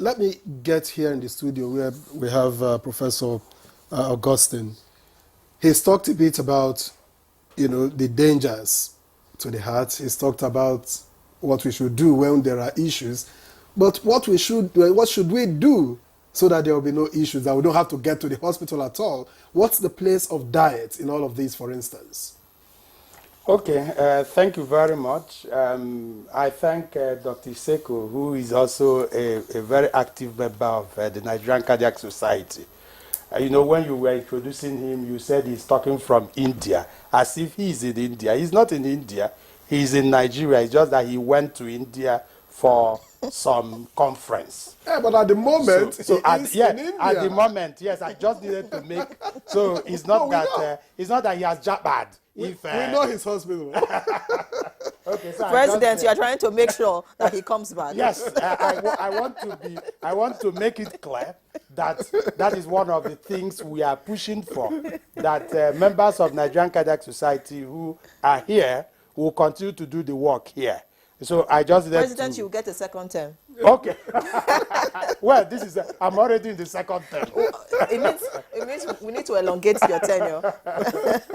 let me get here in the studio where we have Professor Augustine. He's talked a bit about, the dangers to the heart. He's talked about what we should do when there are issues. But what should we do so that there will be no issues, that we don't have to get to the hospital at all? What's the place of diet in all of these, for instance? Okay, thank you very much. I thank Dr. Iseko, who is also a very active member of the Nigerian Cardiac Society. When you were introducing him, you said he's talking from India, as if he's in India. He's not in India, he's in Nigeria. It's just that he went to India for some conference. Yeah, but at the moment, in India. At the moment, yes, I just needed to make, so it's not it's not that he has jabbered. We know his hospital. Okay, so President, you are trying to make sure that he comes back. Yes, I want to make it clear that is one of the things we are pushing for, that members of Nigerian Cardiac Society who are here will continue to do the work here. So I just President, you get a second term. Okay. Well, I'm already in the second term. It means we need to elongate your tenure.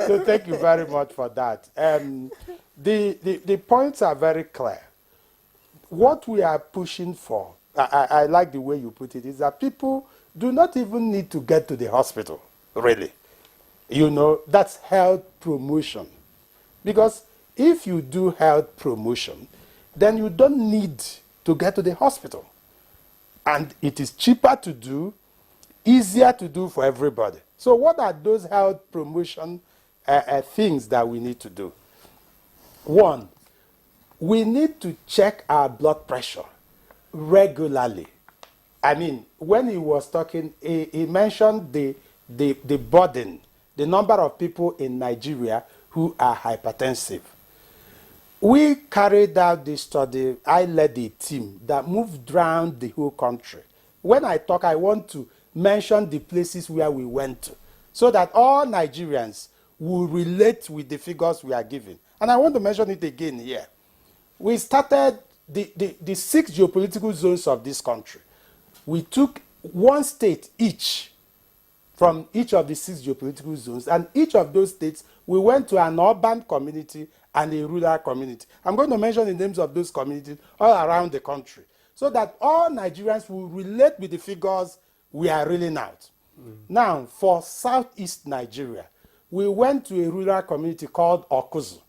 So thank you very much for that. The points are very clear. What we are pushing for, I like the way you put it, is that people do not even need to get to the hospital, really. That's health promotion. Because if you do health promotion, then you don't need to get to the hospital. And it is cheaper to do, easier to do for everybody. So what are those health promotion things that we need to do? One, we need to check our blood pressure regularly. I mean, when he was talking, he mentioned the burden, the number of people in Nigeria who are hypertensive. We carried out this study. I led a team that moved around the whole country. When I talk, I want to mention the places where we went to, so that all Nigerians will relate with the figures we are giving. And I want to mention it again here. We started the 6 geopolitical zones of this country. We took one state each from each of the 6 geopolitical zones, and each of those states, we went to an urban community and a rural community. I'm going to mention the names of those communities all around the country, so that all Nigerians will relate with the figures we are reeling out. Now, for southeast Nigeria, we went to a rural community called Okuzu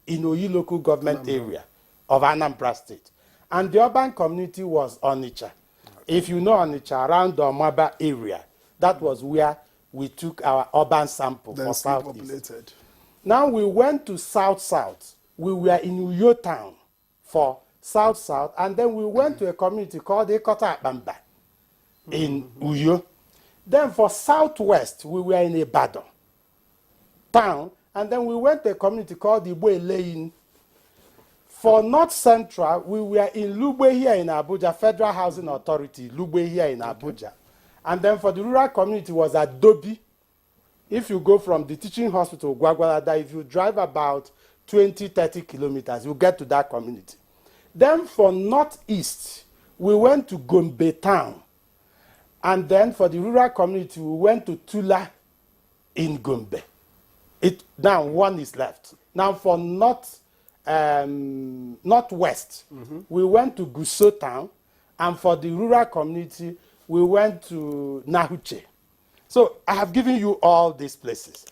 in Oyi local government area of Anambra State. And the urban community was Onitsha. If you know Onitsha, around the Omaba area, that was where we took our urban sample for southeast. Populated. Now we went to south-south. We were in Uyo town for south-south, and then we went to a community called Ekota Akpamba in Uyo. Then for southwest, we were in Ibadan town, and then we went to a community called Igbo Eleyin. For north central, we were in Lugbe here in Abuja, Federal Housing Authority, Lugbe here in Abuja. And then for the rural community was Adobe. If you go from the teaching hospital, Gwagwalada, if you drive about 20-30 kilometers, you get to that community. Then for northeast, we went to Gombe town. And then for the rural community, we went to Tula in Gombe. Now one is left. Now for northwest, we went to Guso town. And for the rural community, we went to Nahuche. So I have given you all these places.